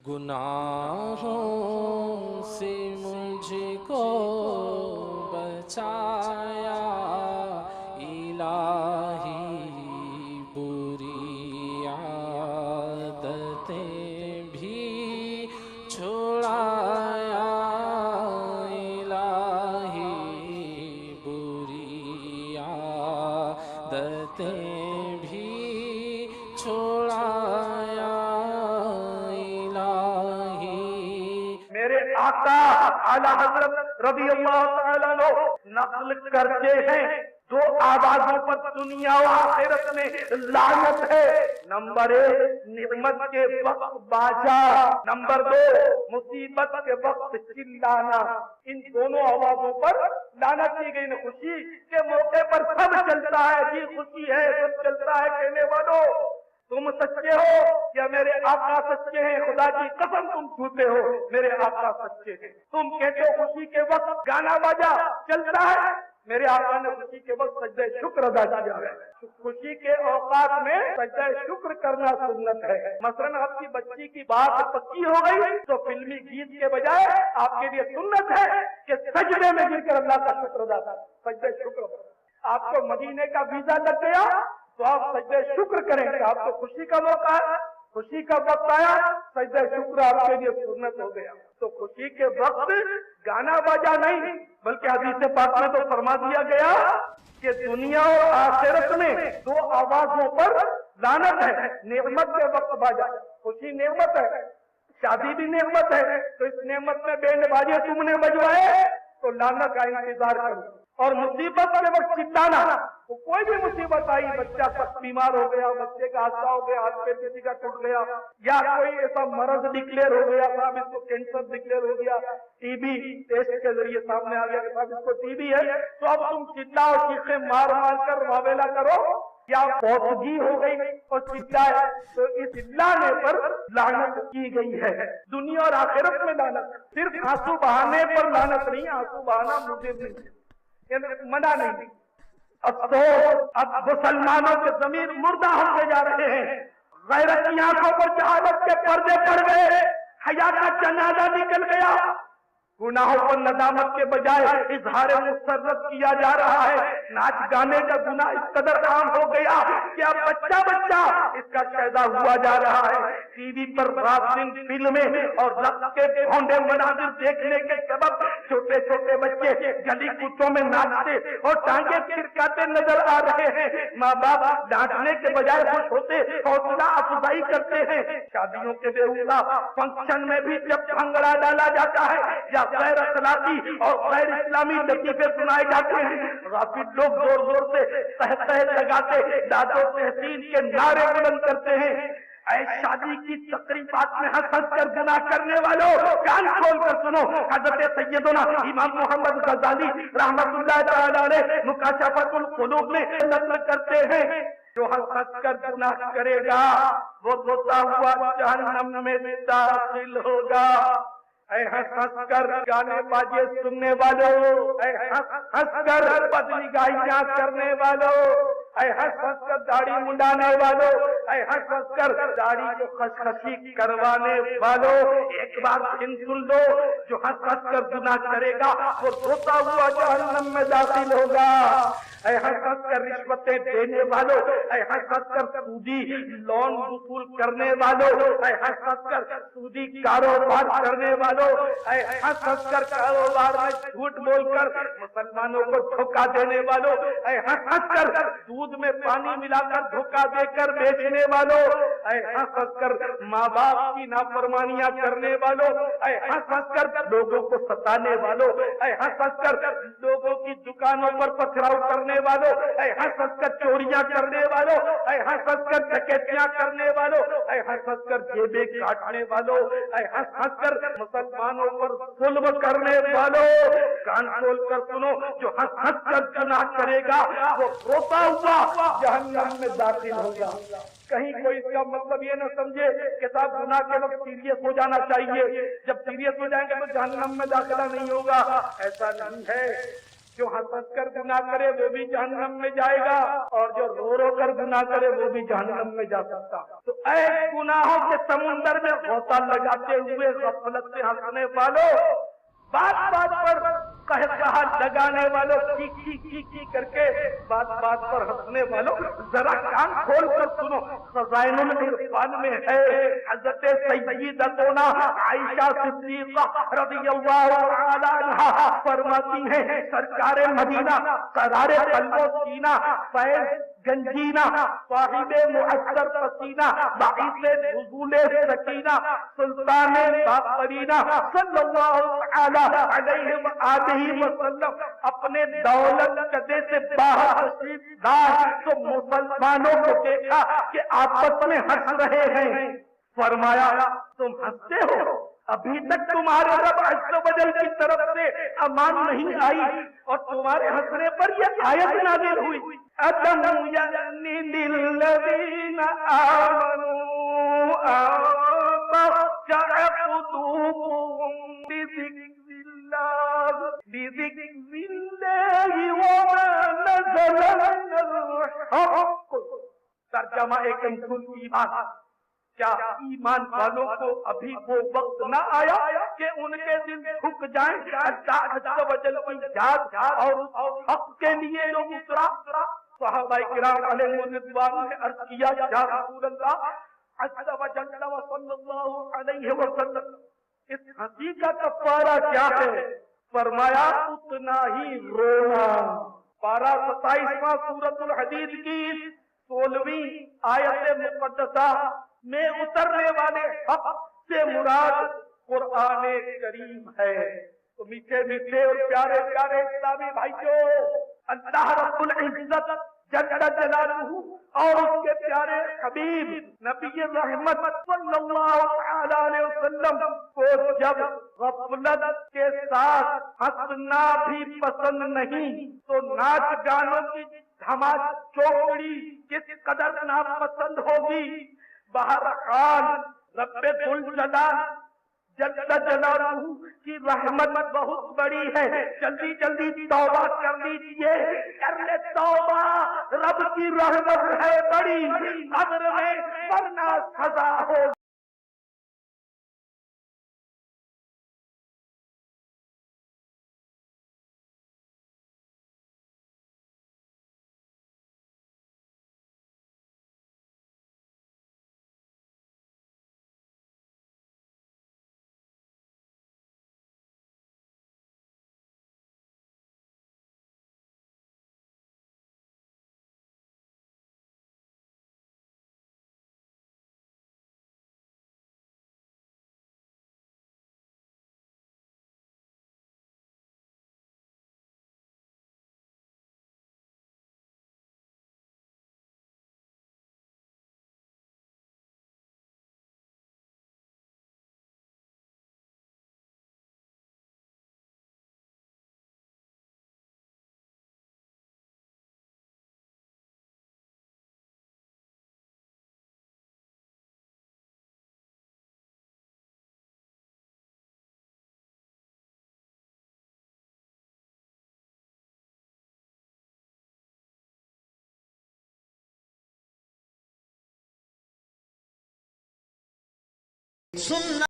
گناہوں سے مجھ کو بچایا الہی، بری عادتیں بھی چھڑایا الہی، بری عادتیں بھی چھڑایا میرے آقا اعلی حضرت رضی اللہ تعالیٰ عنہ نقل کرتے ہیں دو آوازوں پر دنیا و آخرت میں لعنت ہے۔ نمبر 1 نعمت کے وقت باجا، نمبر 2 مصیبت کے وقت چلانا۔ ان دونوں آوازوں پر لعنت کی گئی۔ خوشی کے موقع پر سب چلتا ہے، جی خوشی ہے سب چلتا ہے کہنے والوں، تم سچے ہو یا میرے آقا سچے ہیں؟ خدا کی قسم تم جھوٹے ہو، میرے آقا سچے ہیں۔ تم کہتے ہو خوشی کے وقت گانا باجا چلتا ہے، میرے آقا نے خوشی کے وقت سجدہ شکر ادا کیا ہے۔ خوشی کے اوقات میں سجدہ شکر کرنا سنت ہے۔ مثلا آپ کی بچی کی بات پکی ہو گئی تو فلمی گیت کے بجائے آپ کے لیے سنت ہے کہ سجدے میں گر کر اللہ کا شکر ادا کریں، سجدہ شکر۔ آپ کو مدینے کا ویزا لگ گیا تو آپ سجدہ شکر کریں گے، آپ کو خوشی کا موقع ہے، خوشی کا وقت آیا، سجدہ شکر آپ کے لیے سنت ہو گیا۔ تو خوشی کے وقت گانا باجا نہیں، بلکہ حدیث پاک میں تو فرما دیا گیا کہ دنیا اور آخرت میں دو آوازوں پر لعنت ہے۔ نعمت کے وقت باجا، خوشی نعمت ہے، شادی بھی نعمت ہے، تو اس نعمت میں بینڈ باجے تم نے بجوائے تو لعنت کا انتظار کرو۔ اور مصیبت کے وقت چلانا، تو کوئی بھی مصیبت آئی، بچہ سخت بیمار ہو گیا، بچے کا حادثہ ہو گیا، ہاتھ پیر کسی کا ٹوٹ گیا، یا کوئی ایسا مرض ڈکلیئر ہو گیا، صاحب اس کو کینسر ڈکلیئر ہو گیا، ٹی بی ٹیسٹ کے ذریعے سامنے آ گیا کہ صاحب اس کو ٹی بی ہے، تو اب تم چلاؤ، چیخیں مار مار کر واویلا کرو، یا فوتگی ہو گئی اور چلائے، تو اس چلانے پر لعنت کی گئی ہے۔ دنیا اور آخرت میں لعنت، صرف آنسو بہانے پر لعنت نہیں، آنسو بہانا مجھے نہیں، منع نہیں۔ افسوس اب مسلمانوں کے ضمیر مردہ ہوتے جا رہے ہیں، غیرت کی آنکھوں پر جہالت کے پردے پڑ گئے، حیا کا جنازہ نکل گیا، گناہوں پر ندامت کے بجائے اظہار مسرت کیا جا رہا ہے۔ ناچ گانے کا گناہ اس قدر عام ہو گیا کہ اب بچہ بچہ اس کا شہدا ہوا جا رہا ہے۔ ٹی وی پر رات دن فلمیں اور رقص کے بھونڈے مناظر دیکھنے کے سبب چھوٹے چھوٹے بچے گلی کوچوں میں ناچتے اور ٹانگیں پھرکاتے نظر آ رہے ہیں۔ ماں باپ ڈانٹنے کے بجائے خوش ہوتے، حوصلہ افزائی کرتے ہیں۔ شادیوں کے بیہودہ فنکشن میں بھی جب بھنگڑا ڈالا جاتا ہے یا غیر اخلاقی اور غیر اسلامی لطیفے سنائے جاتے ہیں، غافل لوگ زور زور سے تہتہ لگاتے داد و تحسین کے نعرے بلند کرتے ہیں۔ اے شادی کی تقریبات میں ہنس ہنس کر گناہ کرنے والوں، کان کھول کر سنو، حضرت سیدنا امام محمد غزالی رحمت اللہ تعالی علیہ مکاشفۃ القلوب میں نقل کرتے ہیں، جو ہنس ہنس کر گناہ کرے گا وہ روتا ہوا جہنم میں داخل ہوگا۔ اے ہنس ہنس کر گانے باجے سننے والوں، اے ہنس ہنس کر بدلی گائیاں کرنے والوں، اے ہنس ہنس کر داڑھی منڈانے والوں، اے ہنس ہنس کر داڑھی کو خشخشی کروانے والوں، ایک بار پھر سن لو، جو ہنس ہنس کر گناہ کرے گا وہ روتا ہوا جہنم میں داخل ہوگا۔ اے ہنس ہنس کر رشوتیں دینے والوں، اے ہنس ہنس کر سودی لون وصول کرنے والوں، اے ہنس ہنس کر سودی کاروبار کرنے والوں، اے ہنس ہنس کر کاروبار میں جھوٹ بول کر مسلمانوں کو دھوکہ دینے والوں، اے ہنس ہنس کر دودھ میں پانی ملا کر دھوکہ دے کر بیچنے والوں، اے ہنس ہنس کر ماں باپ کی نافرمانیاں کرنے والوں، اے ہنس ہنس کر لوگوں کو ستانے والوں، اے ہنس ہنس کر لوگوں کی دکانوں پر پتھراؤ کرنے والوں، اے ہنس ہنس کر چوریاں کرنے والوں، اے ہنس ہنس کر ڈکیتیاں کرنے والوں، اے ہنس ہنس کر جیبیں کاٹنے والوں، اے ہنس ہنس کر مسلمانوں پر ظلم کرنے والوں، کان کھول کر سنو، جو ہنس ہنس کر گناہ کرے گا وہ روتا ہوا جہنم میں داخل ہوگا۔ کہیں کوئی اس کا مطلب یہ نہ سمجھے کہ صاحب گناہ کے وقت سیریس ہو جانا چاہیے، جب سیریس ہو جائیں گے تو جہنم میں داخلہ نہیں ہوگا، ایسا نہیں ہے۔ جو ہنس کر گناہ کرے وہ بھی جہنم میں جائے گا اور جو رو رو کر گناہ کرے وہ بھی جہنم میں جا سکتا. تو اے گناہوں کے سمندر میں غوطہ لگاتے ہوئے غفلت سے ہنسنے والوں، بات بات پر کہا لگانے والوں، کی کر کے بات بات پر ہنسنے والوں، ذرا کان کھول کر سنو. خزائن العرفان میں ہے حضرت سیدتنا عائشہ صدیقہ رضی اللہ تعالی عنہا فرماتی ہیں سرکار مدینہ قرار قلب و سینہ فیض گنجینا صاحب معطر پسینہ باعث نزول سکینہ سلطان باقرینہ صلی اللہ تعالی علیہ وآلہ وسلم اپنے دولت قدے سے باہر تشریف لائے تو مسلمانوں کو دیکھا کہ آپس میں ہنس رہے ہیں. فرمایا تم ہنستے ہو؟ ابھی تک تمہارے رب عز و جل کی طرف سے امان نہیں آئی اور تمہارے ہنسنے پر یہ آیت نازل ہوئی. أَلَمْ يَأْنِ لِلَّذِينَ آمَنُوا أَن تَخْشَعَ قُلُوبُهُمْ لِذِكْرِ اللَّهِ وَمَا نَزَلَ مِنَ الْحَقِّ. ترجمہ ایک ایمان، کیا ایمان والوں کو ابھی وہ وقت نہ آیا کہ ان کے دل جھک جائیں اللہ عز و جل کی یاد اور اس حق کے لیے جو اترا؟ صحابہ کرام علیہ رضوان نے عرض کیا یا رسول اللہ عز و جل و صلی اللہ علیہ وسلم اس ہنسی کا کفارہ کیا ہے؟ فرمایا اتنا ہی رونا. پارہ 27واں سورۃ الحدید کی 16ویں آیت مقدسہ میں اترنے والے حق سے مراد قرآن کریم ہے. تو میٹھے میٹھے اور پیارے پیارے اسلامی بھائیوں، اللہ رب العزت جل جلالہ اور اس کے پیارے حبیب نبی رحمت صلی اللہ علیہ وسلم کو جب غفلت کے ساتھ ہنسنا بھی پسند نہیں تو ناچ گانوں کی دھما چوکڑی کس قدر ناپسند ہوگی. بہرحال رب ذوالجلال جل جلالہ کی رحمت بہت بڑی ہے. جلدی جلدی توبہ کر لیجیے، کر لے توبہ، رب کی رحمت ہے بڑی، قبر میں ورنہ سزا ہو. سننا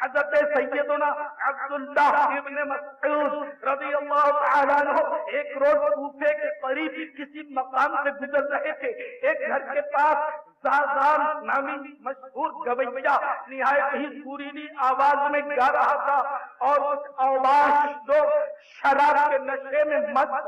حضرت سیدنا عبداللہ ابن مسعود رضی اللہ تعالیٰ عنہ ایک روز کوفے کے قریب کسی مقام سے گزر رہے تھے. ایک گھر کے پاس زازان نامی مشہور گویّا نہایت ہی سریلی آواز میں گا رہا تھا اور اس آواز جو شراب کے نشے میں مست